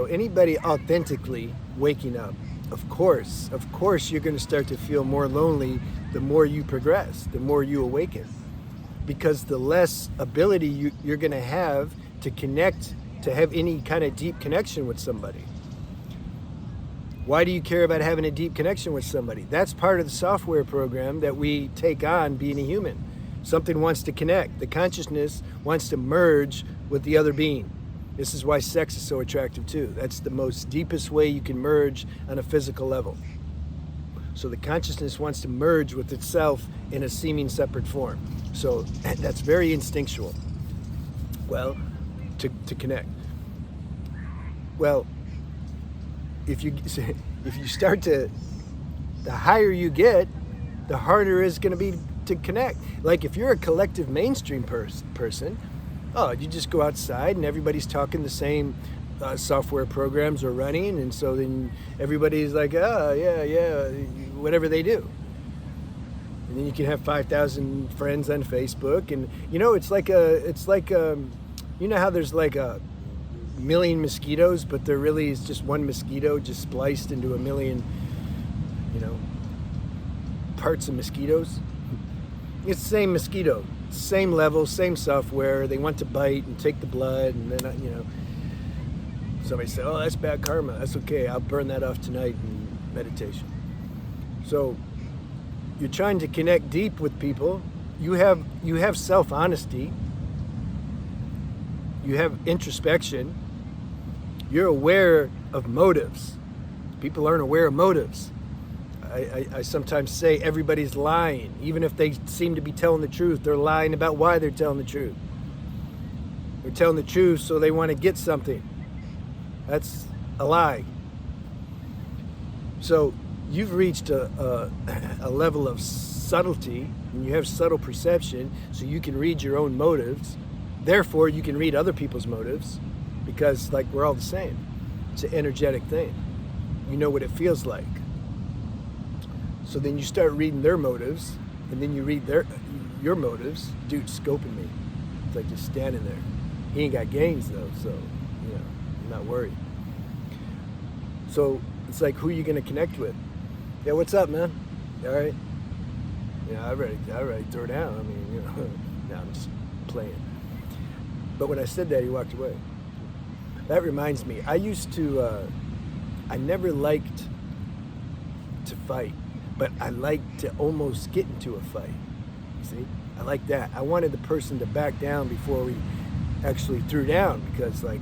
So anybody authentically waking up, of course, you're going to start to feel more lonely the more you progress, the more you awaken. Because the less ability you're going to have to connect, to have any kind of deep connection with somebody. Why do you care about having a deep connection with somebody? That's part of the software program that we take on being a human. Something wants to connect. The consciousness wants to merge with the other being. This is why sex is so attractive too. That's the most deepest way you can merge on a physical level. So the consciousness wants to merge with itself in a seeming separate form. So that's very instinctual. Well, to connect. Well, if you start to, the higher you get, the harder it's going to be to connect. Like if you're a collective mainstream person, oh, you just go outside and everybody's talking the same software programs are running, and so then everybody's like, oh, yeah, whatever they do. And then you can have 5,000 friends on Facebook, and it's like you know how there's like a million mosquitoes, but there really is just one mosquito just spliced into a million, parts of mosquitoes. It's the same mosquito, same level, same software. They want to bite and take the blood, and then somebody said, oh, that's bad karma. That's okay, I'll burn that off tonight in meditation. So you're trying to connect deep with people. You have self-honesty. You have introspection. You're aware of motives. People aren't aware of motives. I sometimes say everybody's lying. Even if they seem to be telling the truth, they're lying about why they're telling the truth. They're telling the truth so they want to get something. That's a lie. So you've reached a level of subtlety, and you have subtle perception, so you can read your own motives. Therefore, you can read other people's motives, because we're all the same. It's an energetic thing. You know what it feels like. So then you start reading their motives, and then you read your motives. Dude's scoping me. It's like just standing there. He ain't got gains though, so I'm not worried. So it's like, who are you gonna connect with? Yeah, what's up, man? All right. Yeah, all right, throw down. I mean, no, I'm just playing. But when I said that, he walked away. That reminds me, I never liked to fight, but I liked to almost get into a fight. See? I like that. I wanted the person to back down before we actually threw down, because I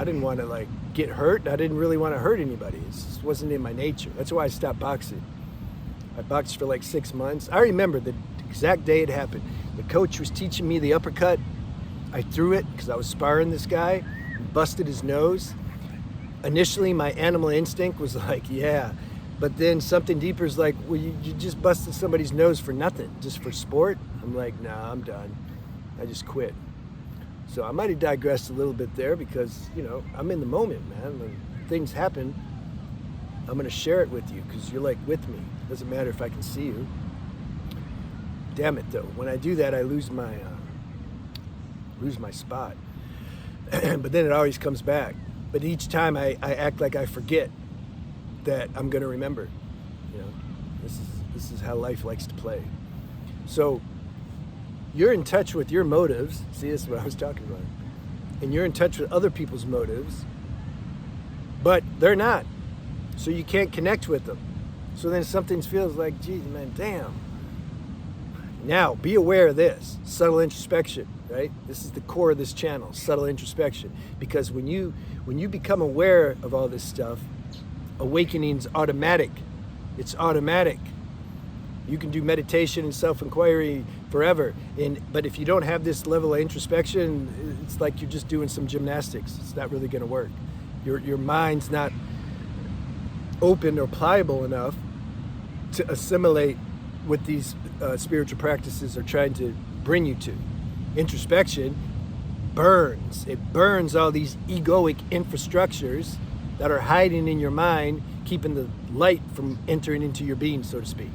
didn't want to get hurt. I didn't really want to hurt anybody. It just wasn't in my nature. That's why I stopped boxing. I boxed for 6 months. I remember the exact day it happened. The coach was teaching me the uppercut. I threw it because I was sparring this guy, busted his nose. Initially, my animal instinct was yeah. But then something deeper is well, you just busted somebody's nose for nothing, just for sport? I'm like, nah, I'm done. I just quit. So I might have digressed a little bit there because, I'm in the moment, man. When things happen, I'm going to share it with you because you're with me. Doesn't matter if I can see you. Damn it, though. When I do that, I lose my spot. But then it always comes back. But each time I act like I forget that I'm going to remember. This is how life likes to play. So you're in touch with your motives. See, this is what I was talking about. And you're in touch with other people's motives, but they're not. So you can't connect with them. So then something feels like, geez, man, damn. Now, be aware of this, subtle introspection, right? This is the core of this channel, subtle introspection. Because when you become aware of all this stuff, awakening's automatic. It's automatic. You can do meditation and self-inquiry forever. But if you don't have this level of introspection, it's like you're just doing some gymnastics. It's not really going to work. Your mind's not open or pliable enough to assimilate what these spiritual practices are trying to bring you to. Introspection burns. It burns all these egoic infrastructures that are hiding in your mind, keeping the light from entering into your being, so to speak.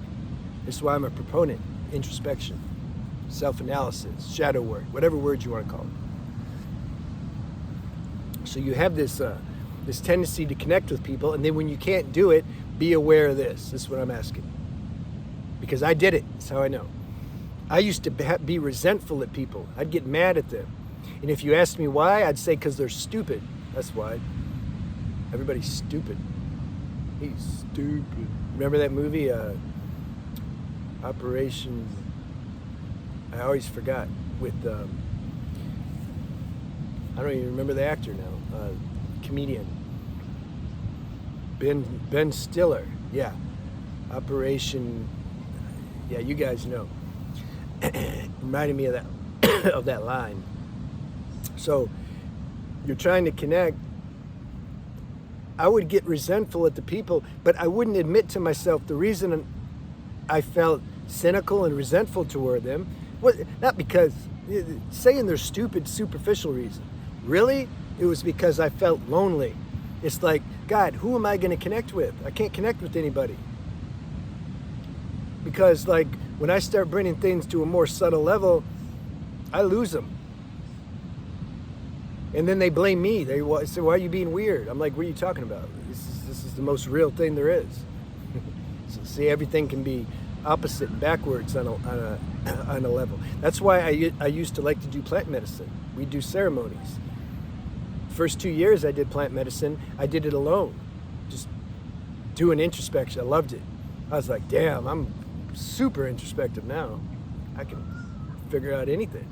This is why I'm a proponent. Introspection, self-analysis, shadow work, whatever word you want to call it. So you have this this tendency to connect with people, and then when you can't do it, be aware of this. This is what I'm asking. Because I did it. That's how I know. I used to be resentful at people. I'd get mad at them. And if you asked me why, I'd say because they're stupid. That's why. Everybody's stupid. He's stupid. Remember that movie, Operation... I always forgot, with... I don't even remember the actor now. Comedian. Ben Stiller. Yeah. Operation... Yeah, you guys know. Reminded me of that of that line. So you're trying to connect. I would get resentful at the people, but I wouldn't admit to myself the reason I felt cynical and resentful toward them was not because saying they're stupid, superficial reason. Really, it was because I felt lonely. It's like, God, who am I going to connect with? I can't connect with anybody. Because like when I start bringing things to a more subtle level, I lose them. And then they blame me. They say, why are you being weird? I'm like, what are you talking about? This is the most real thing there is. So see, everything can be opposite and backwards on a level. That's why I used to like to do plant medicine. We do ceremonies. First 2 years I did plant medicine, I did it alone. Just doing introspection. I loved it. I was like, damn, I'm super introspective now. I can figure out anything.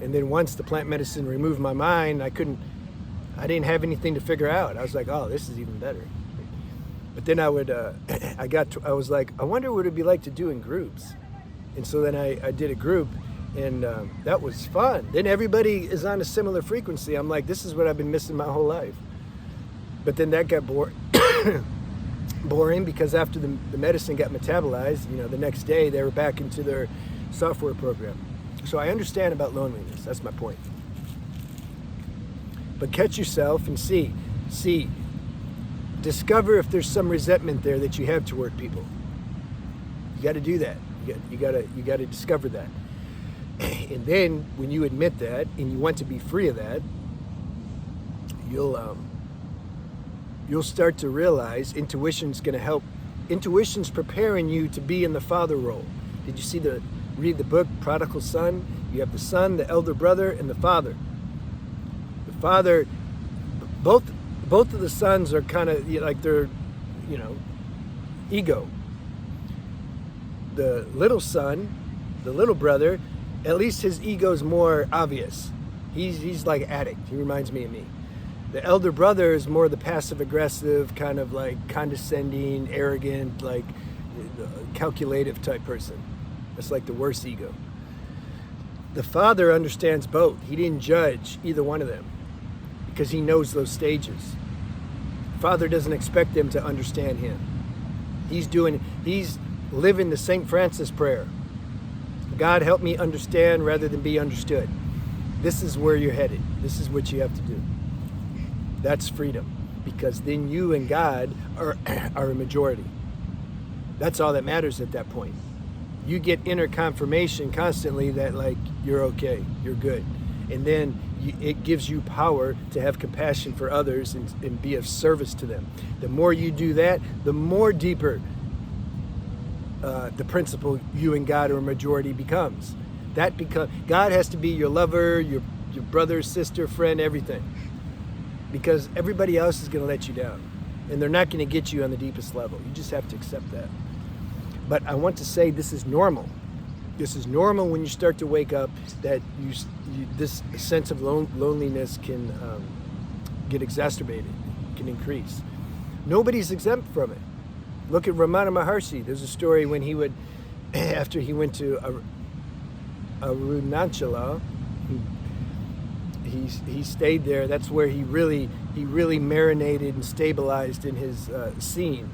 And then once the plant medicine removed my mind, I didn't have anything to figure out. I was like, oh, this is even better. But then I was like, I wonder what it'd be like to do in groups. And so then I did a group, and that was fun. Then everybody is on a similar frequency. I'm like, this is what I've been missing my whole life. But then that got boring because after the medicine got metabolized, the next day they were back into their software program. So I understand about loneliness. That's my point. But catch yourself and see, discover if there's some resentment there that you have toward people. You got to do that. You got to discover that. And then when you admit that and you want to be free of that, you'll start to realize intuition's going to help. Intuition's preparing you to be in the father role. Did you read the book Prodigal Son? You have the son, the elder brother, and the father. The father, both of the sons are kind of like they're, ego. The little son, the little brother, at least his ego's more obvious. He's like addict. He reminds me of me. The elder brother is more the passive-aggressive, kind of like condescending, arrogant, like calculative type person. That's like the worst ego. The father understands both. He didn't judge either one of them because he knows those stages. Father doesn't expect them to understand him. He's living the St. Francis prayer. God, help me understand rather than be understood. This is where you're headed. This is what you have to do. That's freedom, because then you and God are a majority. That's all that matters at that point. You get inner confirmation constantly that like you're okay, you're good. And then it gives you power to have compassion for others and be of service to them. The more you do that, the more deeper the principle you and God are a majority becomes. God has to be your lover, your brother, sister, friend, everything. Because everybody else is going to let you down. And they're not going to get you on the deepest level. You just have to accept that. But I want to say this is normal. This is normal when you start to wake up, that this sense of loneliness can get exacerbated, can increase. Nobody's exempt from it. Look at Ramana Maharshi. There's a story when he would, after he went to Arunachala, he stayed there. That's where he really marinated and stabilized in his scene.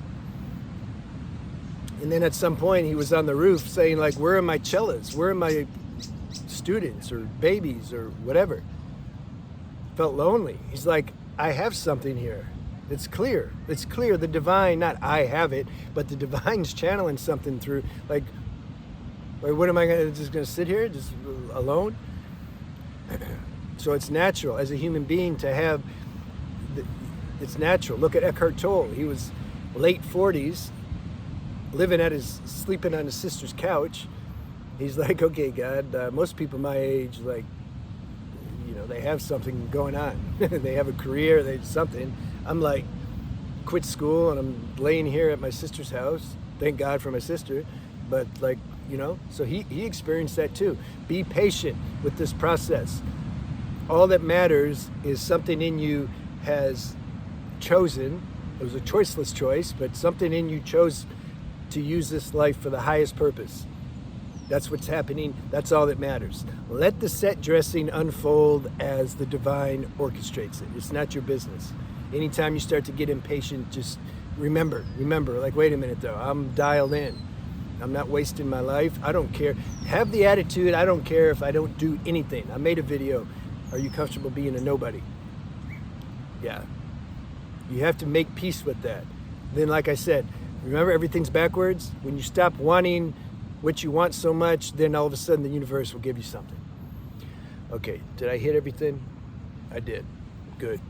And then at some point he was on the roof saying like, where are my cellas? Where are my students or babies or whatever? Felt lonely. He's like, I have something here. It's clear. It's clear. The divine, not I have it, but the divine's channeling something through. Like, what am I just going to sit here just alone? So it's natural as a human being to have It's natural. Look at Eckhart Tolle. He was late 40s, sleeping on his sister's couch. He's like, okay, God, most people my age, like, they have something going on. They have a career, they something. I'm like, quit school and I'm laying here at my sister's house. Thank God for my sister. But like, so he experienced that too. Be patient with this process. All that matters is something in you has chosen. It was a choiceless choice, but something in you chose to use this life for the highest purpose. That's what's happening. That's all that matters. Let the set dressing unfold as the divine orchestrates it. It's not your business. Anytime you start to get impatient, just remember, like, wait a minute though, I'm dialed in. I'm not wasting my life. I don't care. Have the attitude, I don't care if I don't do anything. I made a video. Are you comfortable being a nobody? Yeah. You have to make peace with that. Then, like I said, remember, everything's backwards. When you stop wanting what you want so much, then all of a sudden the universe will give you something. Okay, did I hit everything? I did. Good.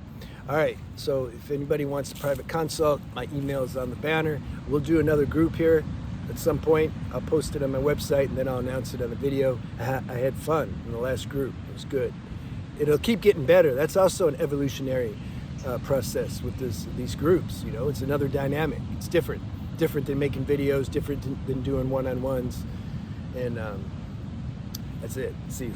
All right, so if anybody wants a private consult, my email is on the banner. We'll do another group here at some point. I'll post it on my website and then I'll announce it on the video. I had fun in the last group. It was good. It'll keep getting better. That's also an evolutionary process with these groups. It's another dynamic. It's different than making videos, different than doing one-on-ones. And that's it. See you.